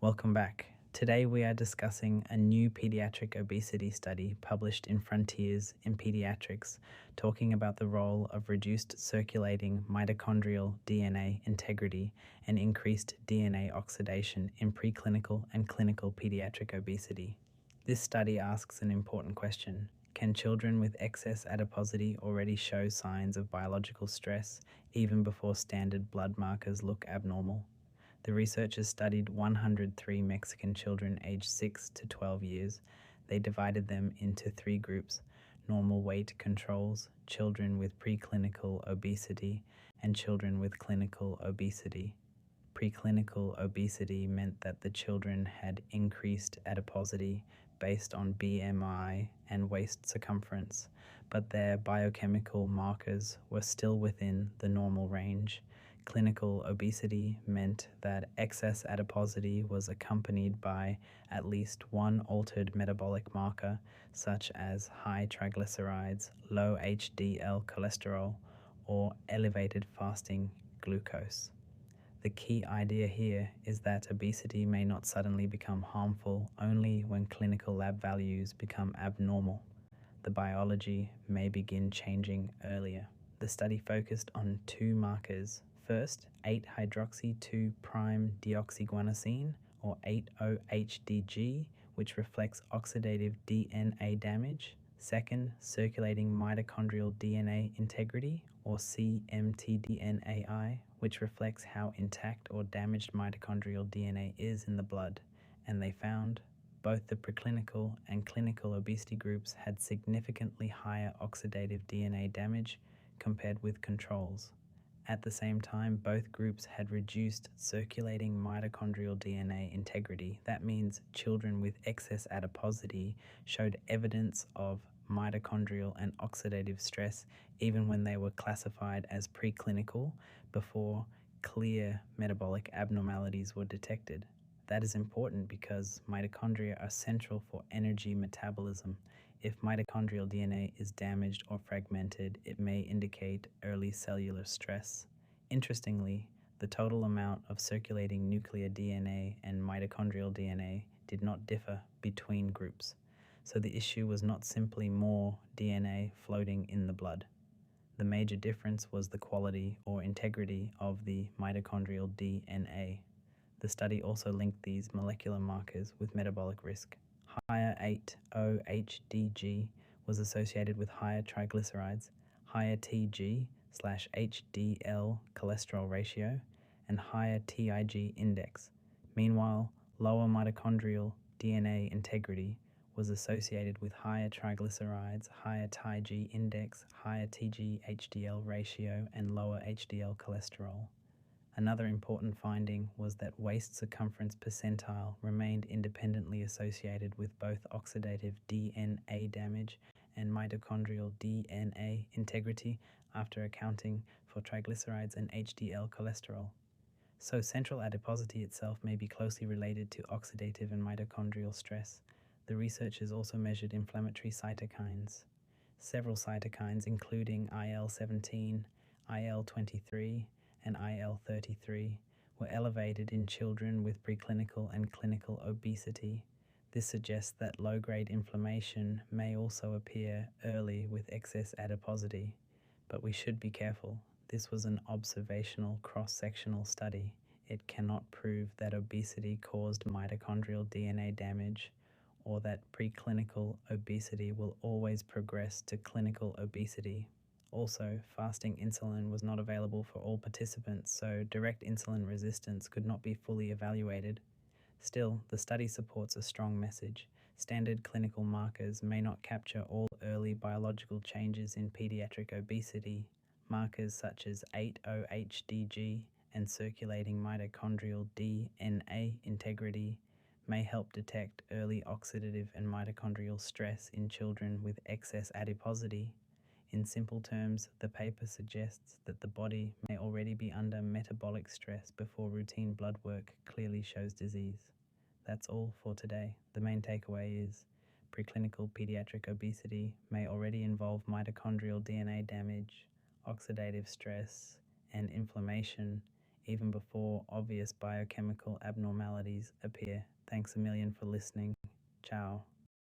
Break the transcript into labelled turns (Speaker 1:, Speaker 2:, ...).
Speaker 1: Welcome back. Today we are discussing a new pediatric obesity study published in Frontiers in Pediatrics, talking about the role of reduced circulating mitochondrial DNA integrity and increased DNA oxidation in preclinical and clinical pediatric obesity. This study asks an important question. Can children with excess adiposity already show signs of biological stress even before standard blood markers look abnormal? The researchers studied 103 Mexican children aged 6 to 12 years. They divided them into 3 groups: normal weight controls, children with preclinical obesity, and children with clinical obesity. Preclinical obesity meant that the children had increased adiposity based on BMI and waist circumference, but their biochemical markers were still within the normal range. Clinical obesity meant that excess adiposity was accompanied by at least one altered metabolic marker, such as high triglycerides, low HDL cholesterol, or elevated fasting glucose. The key idea here is that obesity may not suddenly become harmful only when clinical lab values become abnormal. The biology may begin changing earlier. The study focused on 2 markers. First, 8-hydroxy-2'-deoxyguanosine, or 8-OHDG, which reflects oxidative DNA damage. Second, circulating mitochondrial DNA integrity, or cmtDNAI, which reflects how intact or damaged mitochondrial DNA is in the blood. And they found both the preclinical and clinical obesity groups had significantly higher oxidative DNA damage compared with controls. At the same time, both groups had reduced circulating mitochondrial DNA integrity. That means children with excess adiposity showed evidence of mitochondrial and oxidative stress even when they were classified as preclinical before clear metabolic abnormalities were detected. That is important because mitochondria are central for energy metabolism. If mitochondrial DNA is damaged or fragmented, it may indicate early cellular stress. Interestingly, the total amount of circulating nuclear DNA and mitochondrial DNA did not differ between groups. So the issue was not simply more DNA floating in the blood. The major difference was the quality or integrity of the mitochondrial DNA. The study also linked these molecular markers with metabolic risk. Higher 8-OHDG was associated with higher triglycerides, higher TG/HDL cholesterol ratio, and higher TIG index. Meanwhile, lower mitochondrial DNA integrity was associated with higher triglycerides, higher TIG index, higher TG/HDL ratio, and lower HDL cholesterol. Another important finding was that waist circumference percentile remained independently associated with both oxidative DNA damage and mitochondrial DNA integrity after accounting for triglycerides and HDL cholesterol. So central adiposity itself may be closely related to oxidative and mitochondrial stress. The researchers also measured inflammatory cytokines. Several cytokines, including IL-17, IL-23, and IL-33, were elevated in children with preclinical and clinical obesity. This suggests that low-grade inflammation may also appear early with excess adiposity, but we should be careful. This was an observational cross-sectional study. It cannot prove that obesity caused mitochondrial DNA damage or that preclinical obesity will always progress to clinical obesity. Also, fasting insulin was not available for all participants, so direct insulin resistance could not be fully evaluated. Still, the study supports a strong message. Standard clinical markers may not capture all early biological changes in pediatric obesity. Markers such as 8-OHDG and circulating mitochondrial DNA integrity may help detect early oxidative and mitochondrial stress in children with excess adiposity. In simple terms, the paper suggests that the body may already be under metabolic stress before routine blood work clearly shows disease. That's all for today. The main takeaway is preclinical pediatric obesity may already involve mitochondrial DNA damage, oxidative stress, and inflammation even before obvious biochemical abnormalities appear. Thanks a million for listening. Ciao.